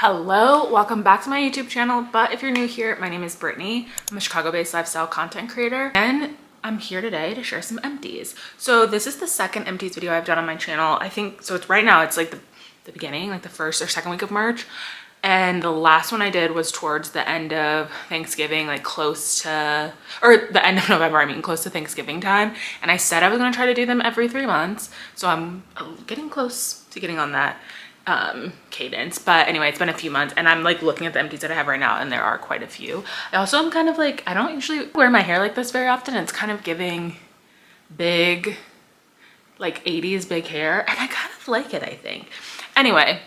Hello, welcome back to my YouTube channel. But if you're new here, my name is Brittany. I'm a Chicago-based lifestyle content creator and I'm here today to share some empties. So this is the second empties video I've done on my channel. I think, so it's right now, it's like the beginning, like the first or second week of March. And the last one I did was towards the end of Thanksgiving, like close to, or the end of November, I mean, close to Thanksgiving time. And I said I was gonna try to do them every 3 months. So I'm getting close to getting on that cadence. But anyway, it's been a few months and I'm like looking at the empties that I have right now and there are quite a few. I also am kind of like, I don't usually wear my hair like this very often. It's kind of giving big, like 80s big hair, and I kind of like it, I think. Anyway,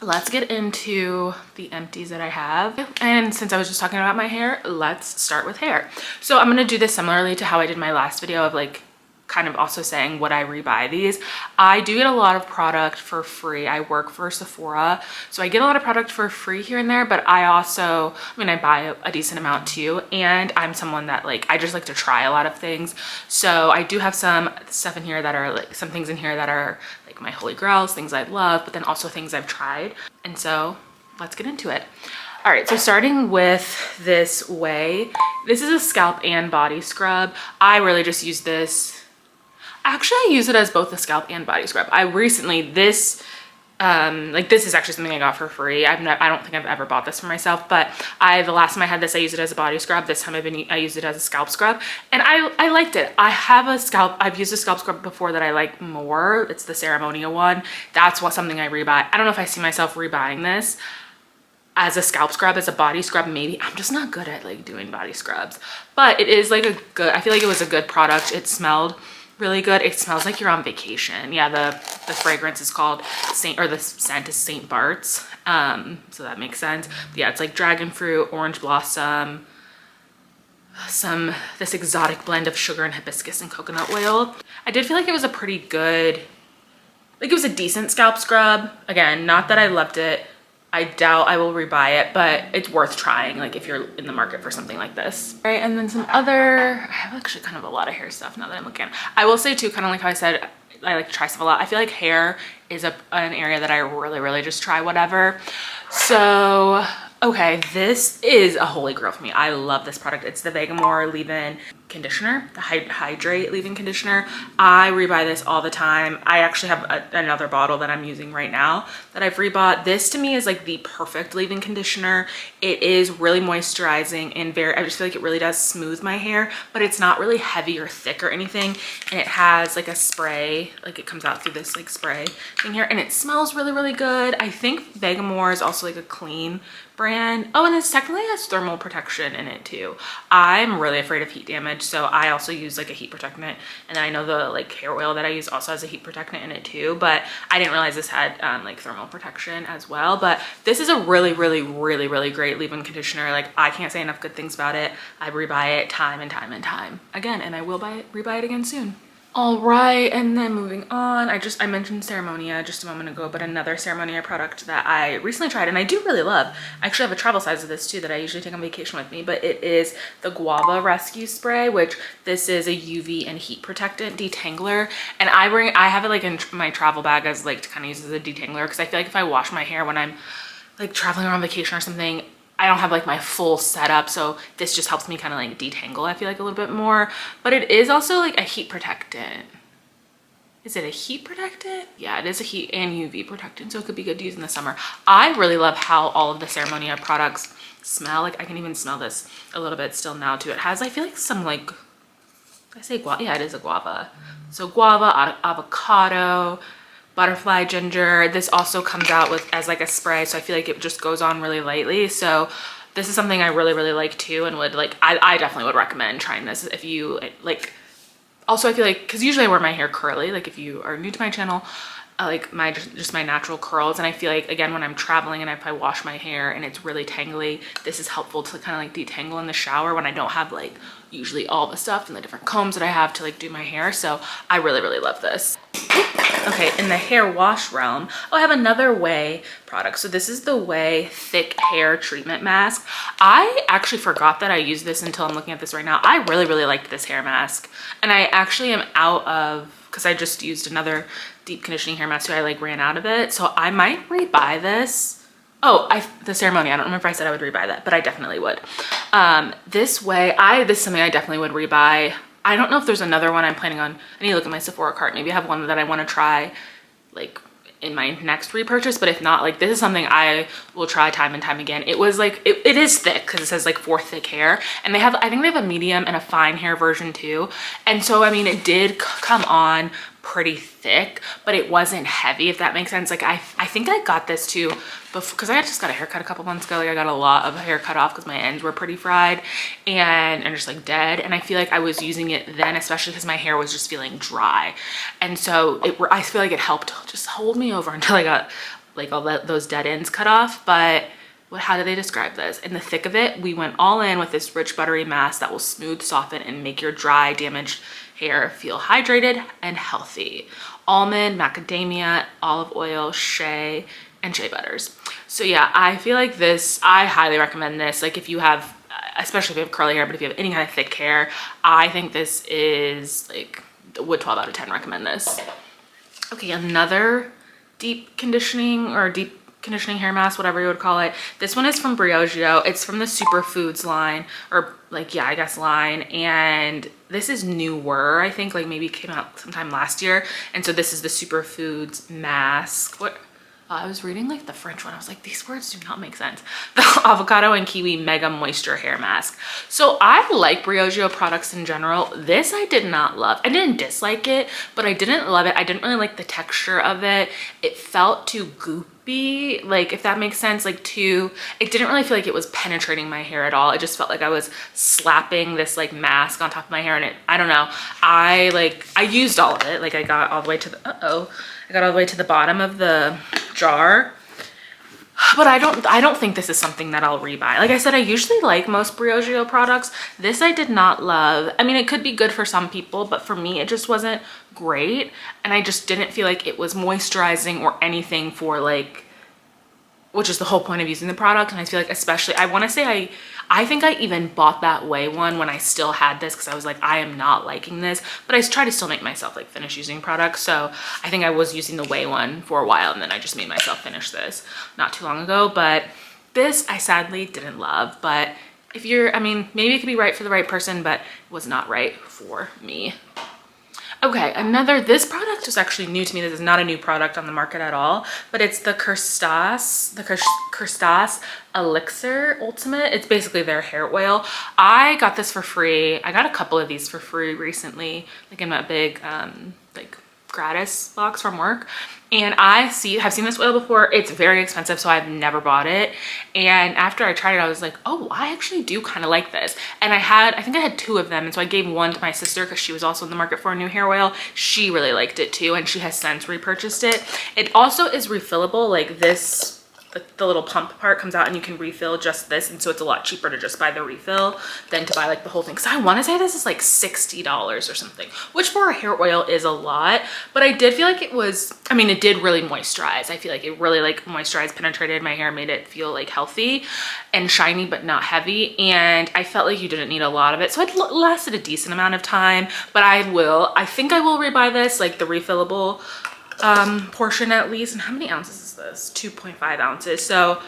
let's get into the empties that I have. And since I was just talking about my hair, let's start with hair. So I'm gonna do this similarly to how I did my last video of like kind of also saying would I rebuy these. I do get a lot of product for free. I work for Sephora, so I get a lot of product for free here and there, but I also, I mean, I buy a decent amount too, and I'm someone that like, I just like to try a lot of things. So I do have some stuff in here that are like, some things in here that are like my holy grails, things I love, but then also things I've tried. And so let's get into it. All right, so starting with this Way, this is a scalp and body scrub. I really just use this. Actually, I use it as both a scalp and body scrub. I recently, this is actually something I got for free. I don't think I've ever bought this for myself, but the last time I had this, I used it as a body scrub. This time I used it as a scalp scrub, and I liked it. I've used a scalp scrub before that I like more. It's the Ceremonial one. That's something I rebuy. I don't know if I see myself rebuying this as a scalp scrub, as a body scrub, maybe. I'm just not good at like doing body scrubs, but it is like I feel like it was a good product. It smelled really good. It smells like you're on vacation. Yeah, the fragrance is called the scent is St. Bart's. So that makes sense. But yeah, it's like dragon fruit, orange blossom, this exotic blend of sugar and hibiscus and coconut oil. I did feel like it was a pretty good, like it was a decent scalp scrub. Again, not that I loved it. I doubt I will rebuy it, but it's worth trying, like if you're in the market for something like this. All right, and then some other, I have actually kind of a lot of hair stuff now that I'm looking at. I will say too, kind of like how I said, I like to try stuff a lot. I feel like hair is an area that I really just try whatever. So, okay, this is a holy grail for me. I love this product. It's the Vegamore leave-in conditioner, the Hydrate leave-in conditioner. I rebuy this all the time. I actually have another bottle that I'm using right now that I've rebought. This to me is like the perfect leave-in conditioner. It is really moisturizing and I just feel like it really does smooth my hair, but it's not really heavy or thick or anything. And it has like a spray, like it comes out through this like spray thing here, and it smells really good. I think Vegamore is also like a clean brand. Oh, and this technically has thermal protection in it too. I'm really afraid of heat damage, so I also use like a heat protectant, and then I know the like hair oil that I use also has a heat protectant in it too, but I didn't realize this had like thermal protection as well. But this is a really great leave-in conditioner. Like I can't say enough good things about it. I rebuy it time and time again, and I will rebuy it again soon. All right, and then moving on, I mentioned Ceremonia just a moment ago, but another Ceremonia product that I recently tried and I do really love. I actually have a travel size of this too that I usually take on vacation with me, but it is the Guava Rescue Spray, which this is a UV and heat protectant detangler, and I have it like in my travel bag as like to kind of use as a detangler, because I feel like if I wash my hair when I'm like traveling or on vacation or something, I don't have like my full setup, so this just helps me kind of like detangle, I feel like, a little bit more. But it is also like a heat protectant. Is it a heat protectant? Yeah, it is a heat and UV protectant, so it could be good to use in the summer. I really love how all of the Ceremonia products smell. Like I can even smell this a little bit still now too. It has, I feel like, some like, I say guava, yeah, it is a guava. So guava, avocado, butterfly ginger. This also comes out as like a spray, so I feel like it just goes on really lightly. So this is something I really like too, and would like, I definitely would recommend trying this if you like. Also, I feel like, because usually I wear my hair curly, like if you are new to my channel, like just my natural curls, and I feel like, again, when I'm traveling and if I wash my hair and it's really tangly, this is helpful to kind of like detangle in the shower when I don't have like usually all the stuff and the different combs that I have to like do my hair. So I really love this. Okay, in the hair wash realm, I have another Way product. So this is the Way Thick Hair Treatment Mask. I actually forgot that I used this until I'm looking at this right now. I really liked this hair mask, and I actually am out of, because I just used another deep conditioning hair mask too. I like ran out of it, so I might rebuy this Oh, the ceremony. I don't remember if I said I would rebuy that, but I definitely would. This is something I definitely would rebuy. I don't know if there's another one I'm planning on. I need to look at my Sephora cart. Maybe I have one that I want to try like in my next repurchase, but if not, like this is something I will try time and time again. It was like, it is thick because it says like for thick hair, and I think they have a medium and a fine hair version too. And so, I mean, it did come on pretty thick, but it wasn't heavy, if that makes sense. Like I think I got this too because I just got a haircut a couple months ago. Like I got a lot of hair cut off because my ends were pretty fried and just like dead. And I feel like I was using it then, especially because my hair was just feeling dry. And so I feel like it helped just hold me over until I got like all those dead ends cut off. But how do they describe this? In the thick of it, we went all in with this rich buttery mask that will smooth, soften, and make your dry, damaged hair feel hydrated and healthy. Almond, macadamia, olive oil, shea, and shea butters. So yeah, I feel like this, I highly recommend this. Like if you have, especially if you have curly hair, but if you have any kind of thick hair, I think this is like, would 12 out of 10 recommend this. Okay, another deep conditioning hair mask, whatever you would call it. This one is from Briogeo. It's from the Superfoods line, or like, yeah, I guess line. And this is newer, I think, like maybe came out sometime last year. And so this is the Superfoods mask. I was reading like the French one. I was like, these words do not make sense. The avocado and kiwi mega moisture hair mask. So I like Briogeo products in general. This I did not love. I didn't dislike it, but I didn't love it. I didn't really like the texture of it. It felt too goopy, like if that makes sense, like it didn't really feel like it was penetrating my hair at all. It just felt like I was slapping this like mask on top of my hair, and I don't know. I used all of it. Like I got all the way to the bottom of the jar, but I don't think this is something that I'll rebuy. Like I said, I usually like most Briogeo products. This I did not love. I mean, it could be good for some people, but for me, it just wasn't great. And I just didn't feel like it was moisturizing or anything for like, which is the whole point of using the product. And I feel like, especially, I want to say I think I even bought that Way one when I still had this because I was like, I am not liking this, but I try to still make myself like finish using products. So I think I was using the Way one for a while, and then I just made myself finish this not too long ago. But this I sadly didn't love. But if you're, I mean, maybe it could be right for the right person, but it was not right for me. Okay, this product is actually new to me. This is not a new product on the market at all, but it's the Kerstas Elixir Ultimate. It's basically their hair oil. I got this for free. I got a couple of these for free recently, like in my big like gratis box from work. And have seen this oil before. It's very expensive, so I've never bought it. And after I tried it, I was like, oh, I actually do kind of like this. And I think I had 2 of them. And so I gave one to my sister because she was also in the market for a new hair oil. She really liked it too, and she has since repurchased it. It also is refillable, like this. The little pump part comes out and you can refill just this, and so it's a lot cheaper to just buy the refill than to buy like the whole thing. So I want to say this is like $60 or something, which for a hair oil is a lot, but I did feel like it was, I mean, it did really moisturize. I feel like it really like moisturized, penetrated my hair, made it feel like healthy and shiny but not heavy, and I felt like you didn't need a lot of it, so it lasted a decent amount of time. But I think I will rebuy this, like the refillable portion at least. And how many ounces is this? 2.5 ounces. So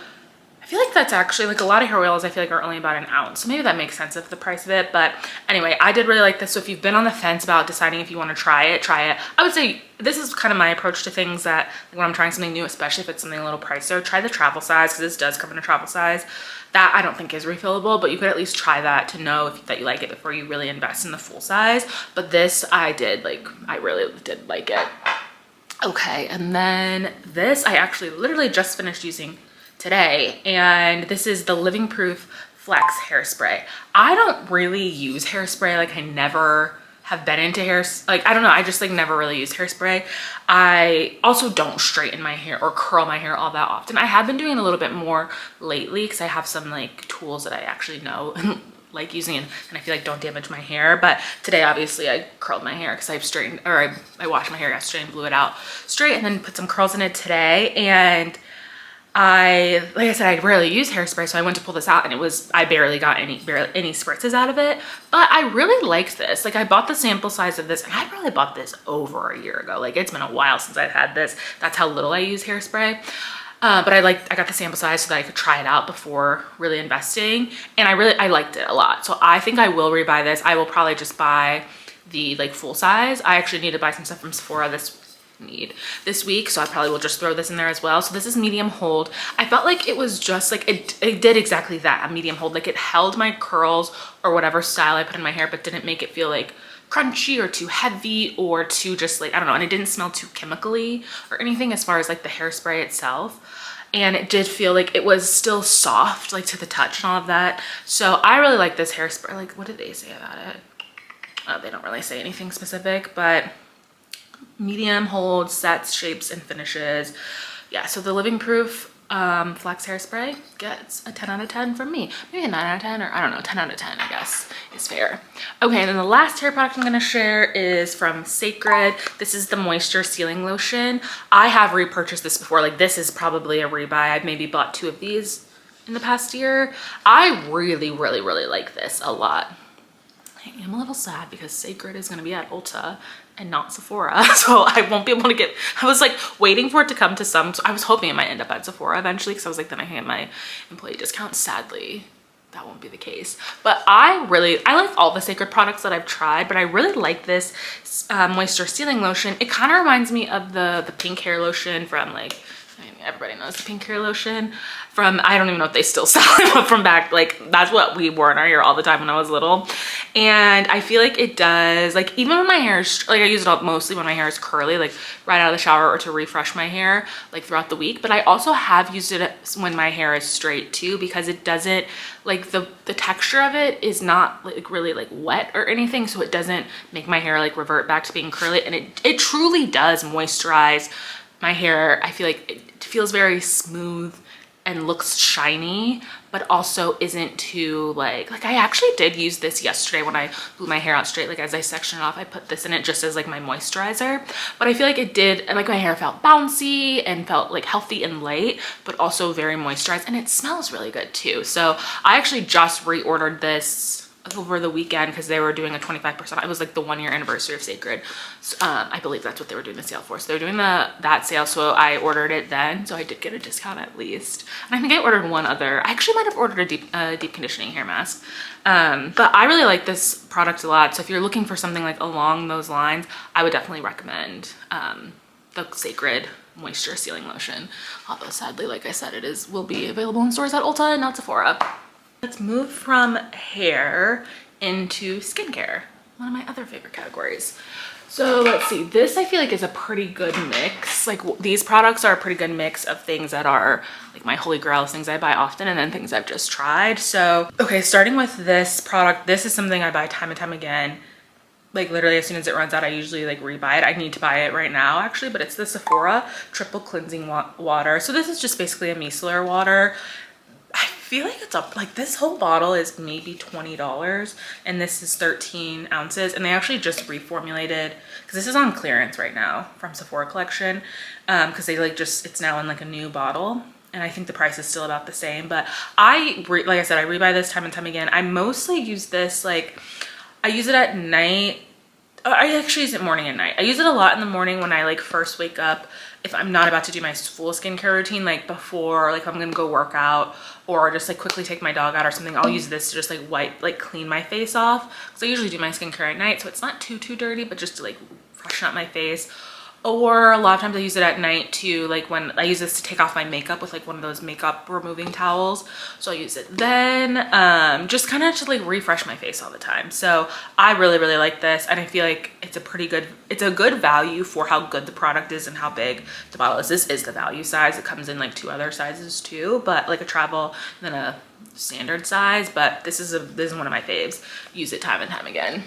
I feel like that's actually, like, a lot of hair oils I feel like are only about an ounce, so maybe that makes sense of the price of it. But anyway, I did really like this. So if you've been on the fence about deciding if you want to try it, I would say this is kind of my approach to things, that like, when I'm trying something new, especially if it's something a little pricier, try the travel size, because this does come in a travel size. That I don't think is refillable, but you could at least try that to know that you like it before you really invest in the full size. But this I really did like it. Okay, and then this I actually literally just finished using today, and this is the Living Proof Flex Hairspray. I don't really use hairspray. Like, I never have been into hair, like, I don't know, I just like never really used hairspray. I also don't straighten my hair or curl my hair all that often. I have been doing a little bit more lately because I have some like tools that I actually know like using, and I feel like don't damage my hair. But today obviously I curled my hair because I've straightened, or I washed my hair yesterday and blew it out straight and then put some curls in it today. And like I said, I rarely use hairspray, so I went to pull this out and I barely got any spritzes out of it. But I really liked this. Like, I bought the sample size of this, and I probably bought this over a year ago. Like, it's been a while since I've had this. That's how little I use hairspray. But I got the sample size so that I could try it out before really investing. And I liked it a lot. So I think I will rebuy this. I will probably just buy the like full size. I actually need to buy some stuff from Sephora this week, so I probably will just throw this in there as well. So this is medium hold. I felt like it was just like it did exactly that, a medium hold. Like it held my curls or whatever style I put in my hair, but didn't make it feel like crunchy or too heavy or too just like, I don't know. And it didn't smell too chemically or anything as far as like the hairspray itself. And it did feel like it was still soft, like to the touch and all of that. So I really like this hairspray. Like, what did they say about it? Oh, they don't really say anything specific, but medium hold, sets, shapes, and finishes. Yeah, so the Living Proof Flex Hairspray gets a 10 out of 10 from me. Maybe a 9 out of 10, or I don't know, 10 out of 10, I guess, is fair. Okay, and then the last hair product I'm gonna share is from Sacred. This is the Moisture Sealing Lotion. I have repurchased this before. Like, this is probably a rebuy. I've maybe bought 2 of these in the past year. I really, really, really like this a lot. I am a little sad because Sacred is gonna be at Ulta and not Sephora, so I won't be able to get, I was like waiting for it to come to some, so I was hoping it might end up at Sephora eventually, because I was like, then I can get my employee discount. Sadly, that won't be the case. But I like all the Sacred products that I've tried, but I really like this Moisture Sealing Lotion. It kind of reminds me of the pink hair lotion from like, I mean, everybody knows the pink hair lotion from, I don't even know if they still sell it, but from back, like that's what we wore in our hair all the time when I was little. And I feel like it does, like even when my hair is, like I use it all mostly when my hair is curly, like right out of the shower or to refresh my hair like throughout the week. But I also have used it when my hair is straight too, because it doesn't, like the texture of it is not like really like wet or anything. So it doesn't make my hair like revert back to being curly. And it truly does moisturize my hair. I feel like it feels very smooth and looks shiny, but also isn't too like I actually did use this yesterday when I blew my hair out straight. Like as I sectioned it off, I put this in it just as like my moisturizer. But I feel like it did, and like my hair felt bouncy and felt like healthy and light, but also very moisturized, and it smells really good too. So I actually just reordered this over the weekend because they were doing a 25%. It was like the 1-year anniversary of Sacred. So, I believe that's what they were doing the sale for. So they were doing that sale, so I ordered it then. So I did get a discount at least. And I think I ordered one other. I actually might have ordered a deep conditioning hair mask. But I really like this product a lot. So if you're looking for something like along those lines, I would definitely recommend the Sacred Moisture Sealing Lotion. Although sadly, like I said, will be available in stores at Ulta and not Sephora. Let's move from hair into skincare, one of my other favorite categories. So let's see, this I feel like is a pretty good mix. Like these products are a pretty good mix of things that are like my holy grail, things I buy often, and then things I've just tried. So, okay, starting with this product, this is something I buy time and time again. Like literally as soon as it runs out, I usually like rebuy it. I need to buy it right now actually, but it's the Sephora Triple Cleansing Water. So this is just basically a micellar water. I feel like it's up, like this whole bottle is maybe $20 and this is 13 ounces, and they actually just reformulated, because this is on clearance right now from Sephora collection, because they like it's now in like a new bottle, and I think the price is still about the same. But like I said, I rebuy this time and time again. I mostly use this, like I use it at night. I actually use it morning and night. I use it a lot in the morning when I like first wake up, if I'm not about to do my full skincare routine, like before, like if I'm gonna go work out or just like quickly take my dog out or something, I'll use this to just like clean my face off, because I usually do my skincare at night, so it's not too dirty, but just to like freshen up my face. Or a lot of times I use it at night too, like when I use this to take off my makeup with like one of those makeup removing towels. So I'll use it then, just kind of to like refresh my face all the time. So I really, really like this, and I feel like it's a good value for how good the product is and how big the bottle is. This is the value size. It comes in like 2 other sizes too, but like a travel and then a standard size. But this is one of my faves. Use it time and time again.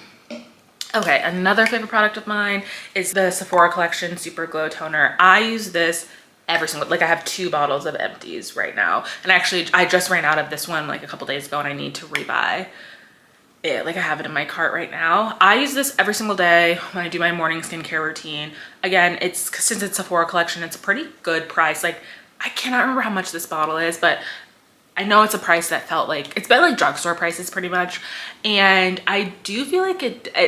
Okay, another favorite product of mine is the Sephora Collection Super Glow Toner. I use this every single, like I have 2 bottles of empties right now. And actually I just ran out of this one like a couple days ago and I need to rebuy it. Like I have it in my cart right now. I use this every single day when I do my morning skincare routine. Again, since it's Sephora Collection, it's a pretty good price. Like I cannot remember how much this bottle is, but I know it's a price that felt like, it's been like drugstore prices pretty much. And I do feel like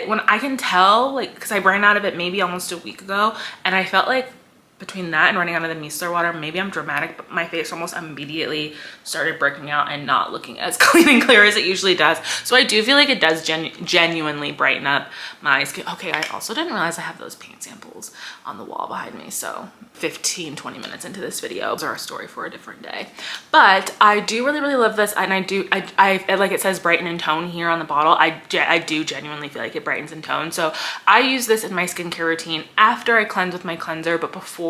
when I can tell, like, because I ran out of it maybe almost a week ago, and I felt like between that and running out of the micellar water, maybe I'm dramatic, but my face almost immediately started breaking out and not looking as clean and clear as it usually does. So I do feel like it does genuinely brighten up my skin. Okay, I also didn't realize I have those paint samples on the wall behind me. So 15-20 minutes into this video is our story for a different day. But I do really love this, and I like it says brighten and tone here on the bottle. I do genuinely feel like it brightens and tones. So I use this in my skincare routine after I cleanse with my cleanser, but before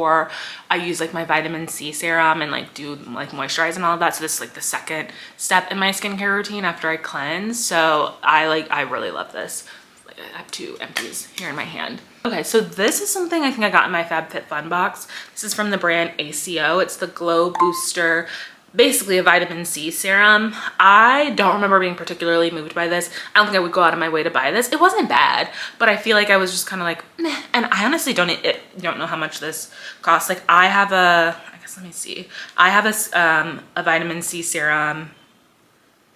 I use like my vitamin C serum and like do like moisturize and all of that. So this is like the second step in my skincare routine after I cleanse. So I really love this. Like I have 2 empties here in my hand. Okay, so this is something I think I got in my FabFitFun box. This is from the brand ACO. It's the Glow Booster, basically a vitamin C serum. I don't remember being particularly moved by this. I don't think I would go out of my way to buy this. It wasn't bad, but I feel like I was just kind of like, meh. And I honestly don't know how much this costs. Like I have let me see. I have a vitamin C serum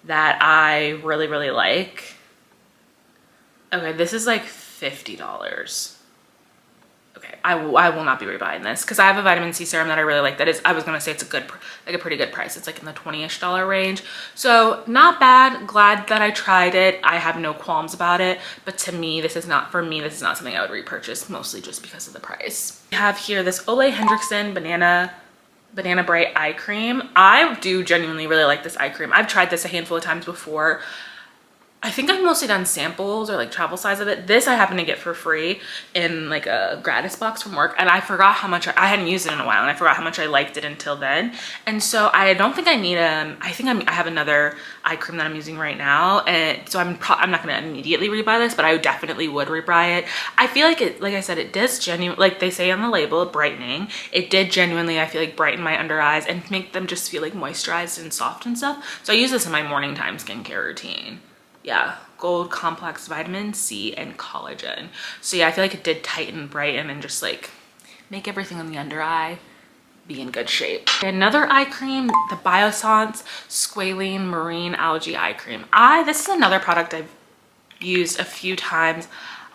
that I really like. Okay, this is like $50. Okay, I will not be rebuying this because I have a vitamin C serum that I really like. That is, I was gonna say it's a pretty good price. It's like in the $20-ish range. So not bad. Glad that I tried it. I have no qualms about it. But to me, this is not something I would repurchase, mostly just because of the price. We have here this Ole Hendrickson Banana Bright Eye Cream. I do genuinely really like this eye cream. I've tried this a handful of times before. I think I've mostly done samples or like travel size of it. This I happened to get for free in like a gratis box from work, and I forgot how much I hadn't used it in a while, and I forgot how much I liked it until then. And so I don't think I need I have another eye cream that I'm using right now, and so I'm not gonna immediately rebuy this, but I definitely would rebuy it. I feel like it, like I said, it does like they say on the label, brightening. It did genuinely, I feel like, brighten my under eyes and make them just feel like moisturized and soft and stuff. So I use this in my morning time skincare routine. Yeah, gold complex vitamin C and collagen. So yeah, I feel like it did tighten, brighten, and just like make everything on the under eye be in good shape. Another eye cream, the Biossance Squalene Marine Algae Eye Cream. This is another product I've used a few times.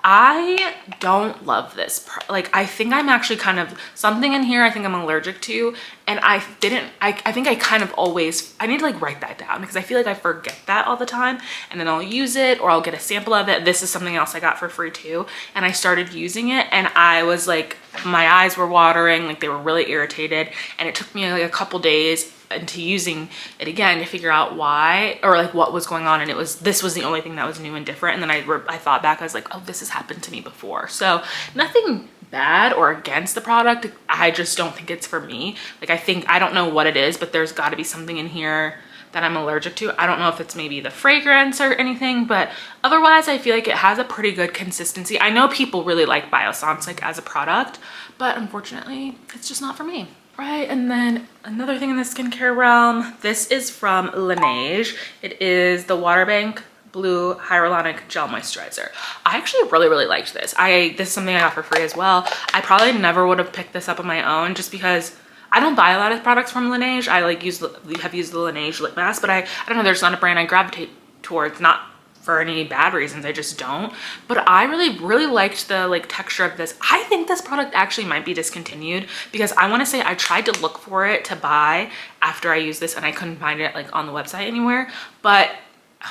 I don't love this. Like, I think I'm actually kind of, something in here I think I'm allergic to, and I think I kind of always, I need to like write that down because I feel like I forget that all the time, and then I'll use it or I'll get a sample of it. This is something else I got for free too, and I started using it, and I was like, my eyes were watering, like they were really irritated, and it took me like a couple days into using it again to figure out why, or like what was going on. And this was the only thing that was new and different. And then I thought back, I was like, oh, this has happened to me before. So nothing bad or against the product. I just don't think it's for me. Like, I don't know what it is, but there's got to be something in here that I'm allergic to. I don't know if it's maybe the fragrance or anything, but otherwise I feel like it has a pretty good consistency. I know people really like Biossance like as a product, but unfortunately it's just not for me. Right, and then another thing in the skincare realm, this is from Laneige. It is the Waterbank Blue Hyaluronic Gel Moisturizer. I actually really liked this. This is something I got for free as well. I probably never would have picked this up on my own just because I don't buy a lot of products from Laneige. I have used the Laneige lip mask, but I don't know, there's not a brand I gravitate towards, not for any bad reasons, I just don't. But I really liked the like texture of this. I think this product actually might be discontinued because I want to say I tried to look for it to buy after I used this and I couldn't find it like on the website anywhere, but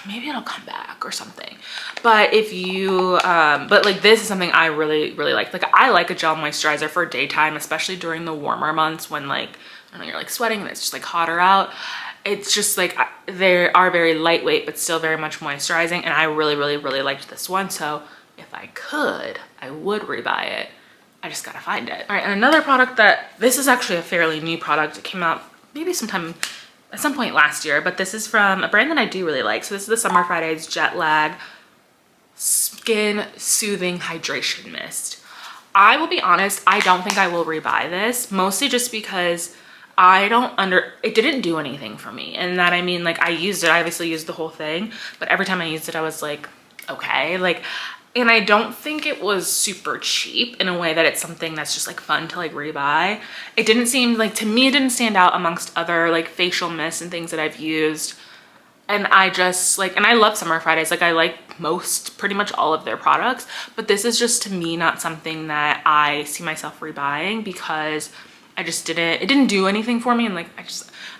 maybe it'll come back or something. But if you but like this is something I really like. Like, I like a gel moisturizer for daytime, especially during the warmer months when like, I don't know, you're like sweating and it's just like hotter out. It's just like, they are very lightweight, but still very much moisturizing. And I really liked this one. So if I could, I would rebuy it. I just gotta find it. All right, and another product this is actually a fairly new product. It came out maybe at some point last year, but this is from a brand that I do really like. So this is the Summer Fridays Jet Lag Skin Soothing Hydration Mist. I will be honest, I don't think I will rebuy this, mostly just because it didn't do anything for me. And that, I mean, like, I obviously used the whole thing, but every time I used it, I was like, okay, like, and I don't think it was super cheap in a way that it's something that's just like fun to like rebuy. It didn't seem like, to me, it didn't stand out amongst other like facial mists and things that I've used. And I just like, and I love Summer Fridays. Like I like pretty much all of their products, but this is just to me not something that I see myself rebuying because it didn't do anything for me. And like,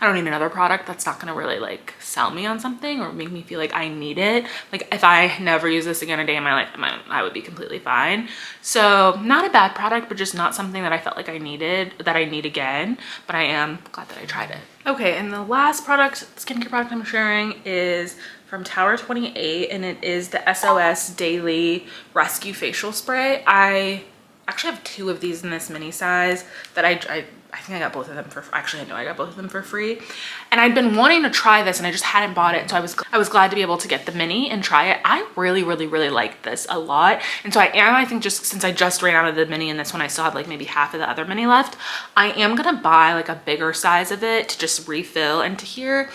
I don't need another product that's not gonna really like sell me on something or make me feel like I need it. Like if I never use this again a day in my life, I would be completely fine. So not a bad product, but just not something that I felt like I needed, that I need again, but I am glad that I tried it. Okay, and the last skincare product I'm sharing is from Tower 28, and it is the SOS Daily Rescue Facial Spray. I actually have 2 of these in this mini size that I think I got both of them for, actually I know I got both of them for free. And I'd been wanting to try this and I just hadn't bought it. So I was glad to be able to get the mini and try it. I really like this a lot. And so I think just since I just ran out of the mini and this one I still had like maybe half of the other mini left, I am gonna buy like a bigger size of it to just refill into here.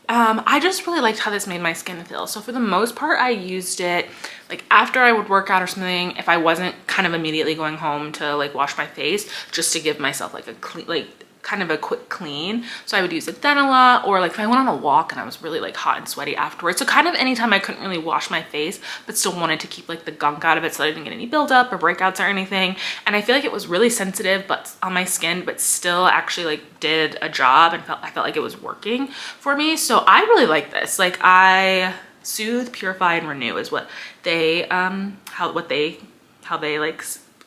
I just really liked how this made my skin feel. So for the most part, I used it like after I would work out or something, if I wasn't kind of immediately going home to like wash my face, just to give myself like a clean, like kind of a quick clean. So I would use it then a lot, or like if I went on a walk and I was really like hot and sweaty afterwards. So kind of anytime I couldn't really wash my face, but still wanted to keep like the gunk out of it so I didn't get any buildup or breakouts or anything. And I feel like it was really sensitive but on my skin, but still actually like did a job and I felt like it was working for me. So I really like this. Like soothe, purify, and renew is what they how they like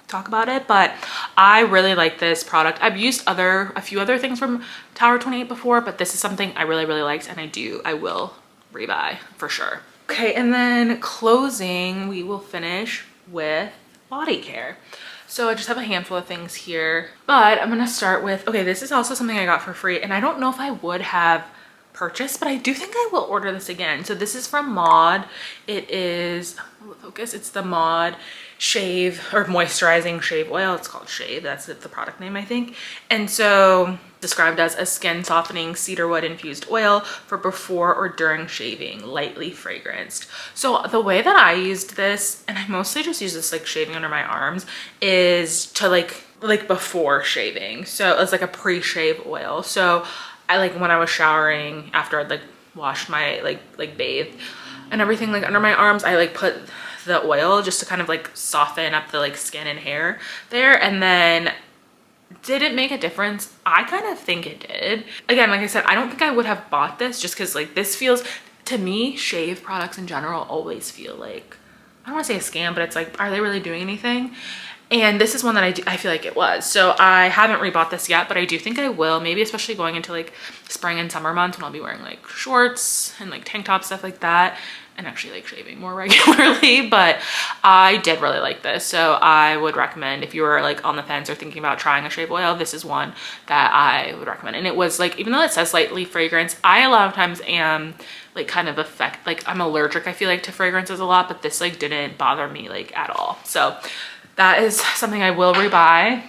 talk about it, but I really like this product. I've used a few other things from Tower 28 before, but this is something I really liked, and I will rebuy for sure. Okay, and then closing, we will finish with Bodycare. So I just have a handful of things here, but I'm gonna start with, okay, this is also something I got for free, and I don't know if I would have purchased, but I do think I will order this again. So this is from Maud. It is, focus, it's the Maud shave or moisturizing shave oil. It's called Shave, that's the product name I think. And so described as a skin softening cedarwood infused oil for before or during shaving, lightly fragranced. So the way that I used this, and I mostly just use this like shaving under my arms, is to like before shaving. So it's like a pre-shave oil. So I like when I was showering after I'd like washed my like bathed and everything like under my arms, I like put the oil just to kind of like soften up the like skin and hair there. And then did it make a difference? I kind of think it did. Again, like I said, I don't think I would have bought this just because like this feels, to me, shave products in general always feel like, I don't want to say a scam, but it's like, are they really doing anything? And this is one that I feel like it was. So I haven't rebought this yet, but I do think I will, maybe especially going into like spring and summer months when I'll be wearing like shorts and like tank top stuff like that, and actually like shaving more regularly. But I did really like this. So I would recommend, if you were like on the fence or thinking about trying a shave oil, this is one that I would recommend. And it was like, even though it says lightly fragranced, I a lot of times am like kind of like I'm allergic, I feel like, to fragrances a lot, but this like didn't bother me like at all. So that is something I will rebuy.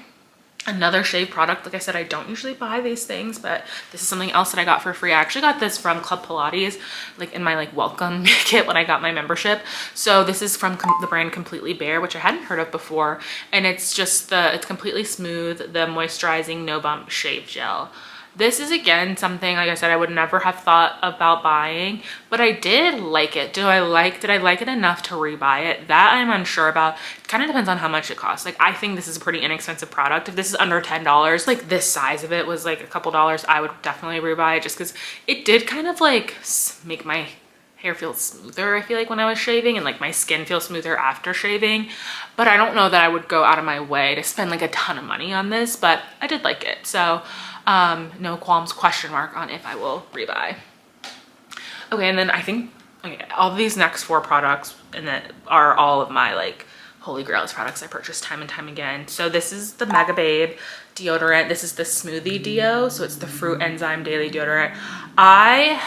Another shave product, like I said, I don't usually buy these things, but this is something else that I got for free. I actually got this from Club Pilates, like in my like welcome kit when I got my membership. So this is from the brand Completely Bare, which I hadn't heard of before. And it's just it's completely smooth, the moisturizing no bump shave gel. This is again something, like I said, I would never have thought about buying, but I did like it. Did I like it enough to rebuy it? That I'm unsure about. It kind of depends on how much it costs. Like I think this is a pretty inexpensive product. If this is under $10, like this size of it was like a couple dollars, I would definitely rebuy it just because it did kind of like make my hair feel smoother, I feel like, when I was shaving, and like my skin feels smoother after shaving. But I don't know that I would go out of my way to spend like a ton of money on this, but I did like it. So no qualms, question mark on if I will rebuy. Okay, and then I think, okay, all these next 4 products and that are all of my like holy grails products I purchased time and time again. So this is the Mega Babe deodorant. This is the Smoothie Deo. So it's the Fruit Enzyme Daily Deodorant. I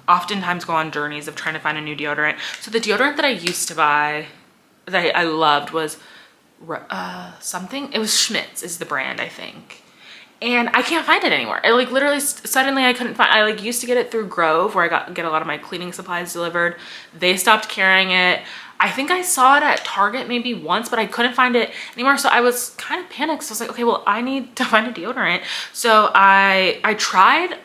oftentimes go on journeys of trying to find a new deodorant. So the deodorant that I used to buy that I loved was something, it was Schmidt's is the brand, I think. And I can't find it anymore. It like literally suddenly I couldn't find, I like used to get it through Grove where I get a lot of my cleaning supplies delivered. They stopped carrying it. I think I saw it at Target maybe once, but I couldn't find it anymore. So I was kind of panicked. So I was like, okay, well, I need to find a deodorant. So I tried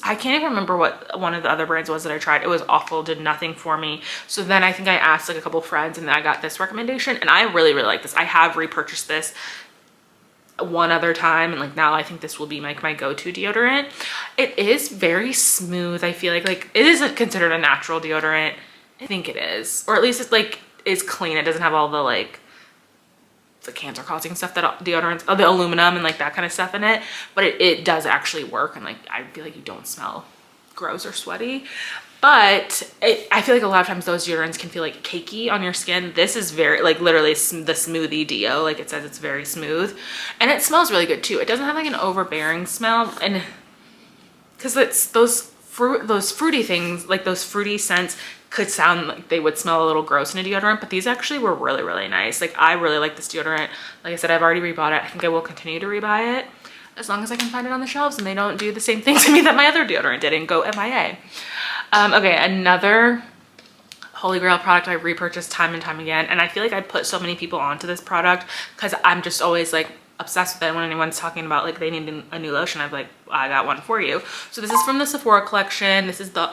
I can't even remember what one of the other brands was that I tried. It was awful, did nothing for me. So then I think I asked like a couple friends, and then I got this recommendation, and I really, really like this. I have repurchased this one other time, and like now I think this will be like my go-to deodorant. It is very smooth. I feel like it isn't considered a natural deodorant. I think it is, or at least it's like is clean. It doesn't have all the like the cancer causing stuff that deodorants, the aluminum and like that kind of stuff in it, but it does actually work, and like I feel like you don't smell gross or sweaty. But I feel like a lot of times those deodorants can feel like cakey on your skin. This is very like literally the smoothie deo, like it says it's very smooth, and it smells really good too. It doesn't have like an overbearing smell, and because it's those fruity things, like those fruity scents could sound like they would smell a little gross in a deodorant, but these actually were really, really nice. Like I really like this deodorant. Like I said, I've already rebought it. I think I will continue to rebuy it as long as I can find it on the shelves and they don't do the same thing to me that my other deodorant did and go MIA. Okay, another Holy Grail product I repurchased time and time again, and I feel like I put so many people onto this product because I'm just always like obsessed with it. When anyone's talking about like they need a new lotion, I'm like, I got one for you. So this is from the Sephora collection. This is the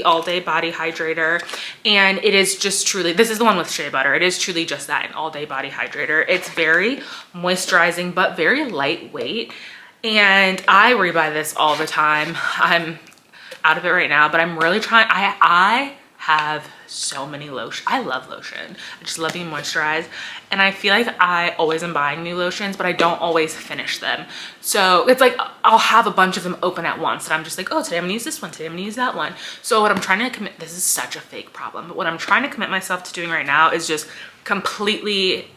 all day body hydrator, and it is just truly, this is the one with shea butter. It is truly just that, an all day body hydrator. It's very moisturizing but very lightweight, and I rebuy this all the time. I'm out of it right now, but I'm really trying. I have so many lotion. I love lotion. I just love being moisturized, and I feel like I always am buying new lotions, but I don't always finish them. So it's like I'll have a bunch of them open at once, and I'm just like, oh, today I'm gonna use this one, today I'm gonna use that one. So what I'm trying to commit, this is such a fake problem, but what I'm trying to commit myself to doing right now is just completely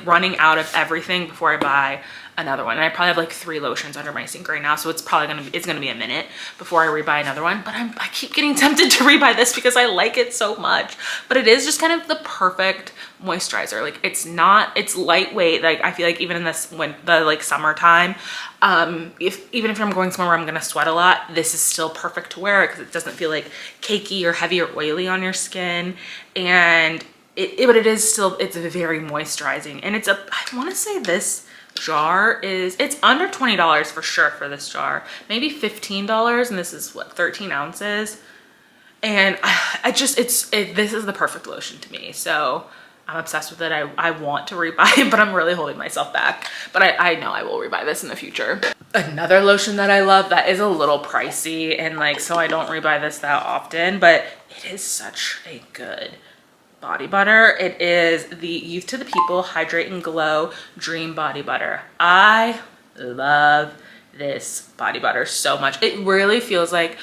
running out of everything before I buy another one. And I probably have like 3 lotions under my sink right now, so it's probably gonna be a minute before I rebuy another one. But I keep getting tempted to rebuy this because I like it so much. But it is just kind of the perfect moisturizer. Like it's lightweight. Like I feel like even in the summertime, even if I'm going somewhere where I'm gonna sweat a lot, this is still perfect to wear because it doesn't feel like cakey or heavy or oily on your skin. And but it is still, it's very moisturizing, and I want to say this jar it's under $20 for sure for this jar, maybe $15, and this is what, 13 ounces. And this is the perfect lotion to me, so I'm obsessed with it. I want to rebuy it, but I'm really holding myself back. But I know I will rebuy this in the future. Another lotion that I love that is a little pricey, and like, so I don't rebuy this that often, but it is such a good body butter. It is the Youth to the People Hydrate and Glow Dream Body Butter. I love this body butter so much. It really feels like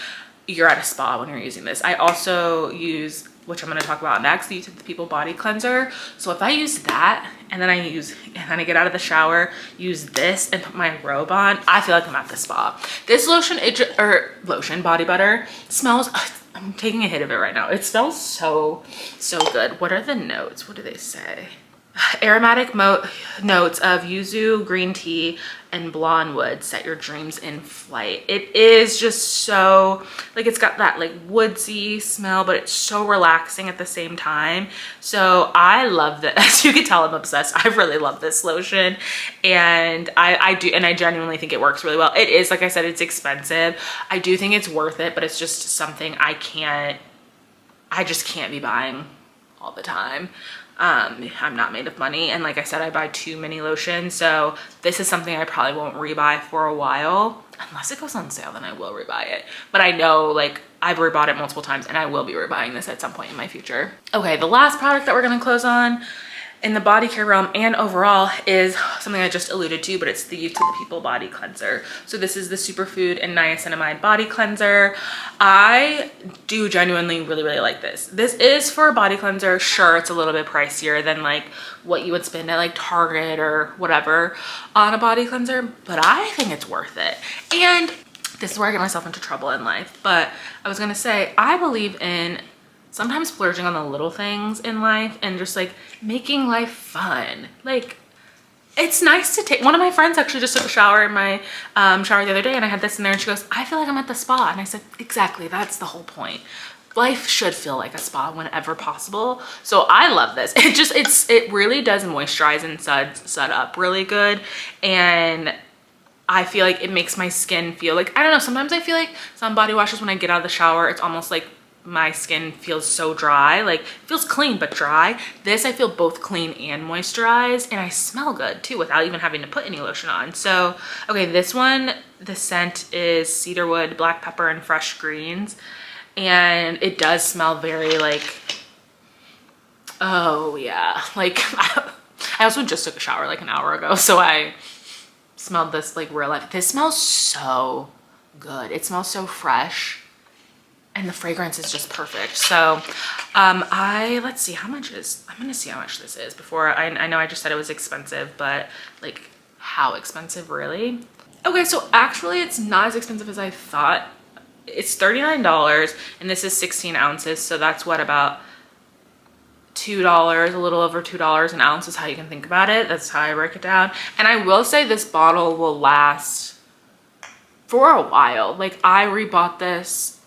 you're at a spa when you're using this. I also use, which I'm going to talk about next, the Youth to the People Body Cleanser. So if I use that and then I get out of the shower, use this and put my robe on, I feel like I'm at the spa. This lotion, body butter smells, I'm taking a hit of it right now. It smells so, so good. What are the notes? What do they say? Aromatic notes of yuzu, green tea, and blonde wood set your dreams in flight. It is just so, like, it's got that like woodsy smell, but it's so relaxing at the same time. So I love this. As you can tell, I'm obsessed. I really love this lotion, and I genuinely think it works really well. It is, like I said, it's expensive. I do think it's worth it, but it's just something I just can't be buying all the time. I'm not made of money, and like I said, I buy too many lotions, so this is something I probably won't rebuy for a while. Unless it goes on sale, then I will rebuy it. But I know, like, I've rebought it multiple times, and I will be rebuying this at some point in my future. Okay, the last product that we're gonna close on in the body care realm and overall is something I just alluded to, but it's the Youth to the People Body Cleanser. So this is the Superfood and Niacinamide Body Cleanser. I do genuinely really, really like this. This is for a body cleanser. Sure, it's a little bit pricier than like what you would spend at like Target or whatever on a body cleanser, but I think it's worth it. And this is where I get myself into trouble in life. But I was gonna say, I believe in sometimes splurging on the little things in life and just like making life fun. Like, it's nice to take, one of my friends actually just took a shower in my shower the other day, and I had this in there, and she goes, I feel like I'm at the spa. And I said, exactly, that's the whole point. Life should feel like a spa whenever possible. So I love this. It really does moisturize and sud up really good. And I feel like it makes my skin feel like, I don't know, sometimes I feel like some body washes when I get out of the shower, it's almost like my skin feels so dry, like it feels clean but dry. This I feel both clean and moisturized, and I smell good too without even having to put any lotion on. So okay, this one, the scent is cedarwood, black pepper, and fresh greens, and it does smell very like, oh yeah, like I also just took a shower like an hour ago, so I smelled this like real life. This smells so good. It smells so fresh, and the fragrance is just perfect. So let's see how much is, I'm gonna see how much this is before I know I just said it was expensive, but like how expensive really? Okay, so actually it's not as expensive as I thought. It's $39 and this is 16 ounces, so that's what, about $2, a little over $2 an ounce is how you can think about it. That's how I break it down. And I will say this bottle will last for a while. Like I rebought this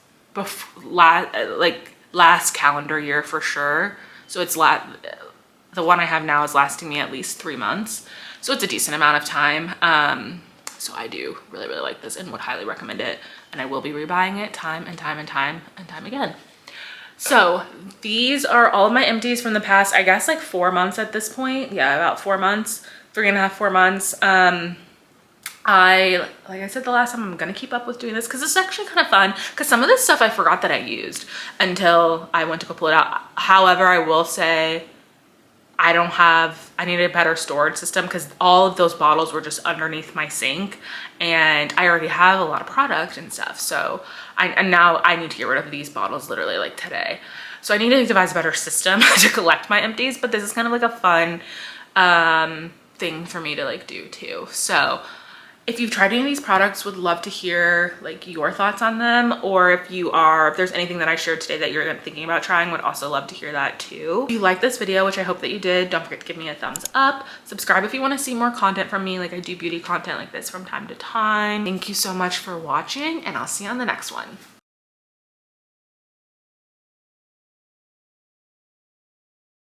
last calendar year for sure. So it's the one I have now is lasting me at least 3 months. So it's a decent amount of time. So I do really, really like this and would highly recommend it. And I will be rebuying it time and time and time and time again. So these are all of my empties from the past, I guess like 4 months at this point. Yeah, about 4 months, 3.5, 4 months. Like I said the last time, I'm gonna keep up with doing this because it's actually kind of fun, because some of this stuff I forgot that I used until I went to go pull it out. However, I will say I need a better storage system because all of those bottles were just underneath my sink and I already have a lot of product and stuff. So now I need to get rid of these bottles literally like today. So I need to devise a better system to collect my empties, but this is kind of like a fun thing for me to like do too. So if you've tried any of these products, would love to hear like your thoughts on them, or if there's anything that I shared today that you're thinking about trying, would also love to hear that too. If you like this video, which I hope that you did, don't forget to give me a thumbs up. Subscribe if you want to see more content from me. Like I do beauty content like this from time to time. Thank you so much for watching, and I'll see you on the next one.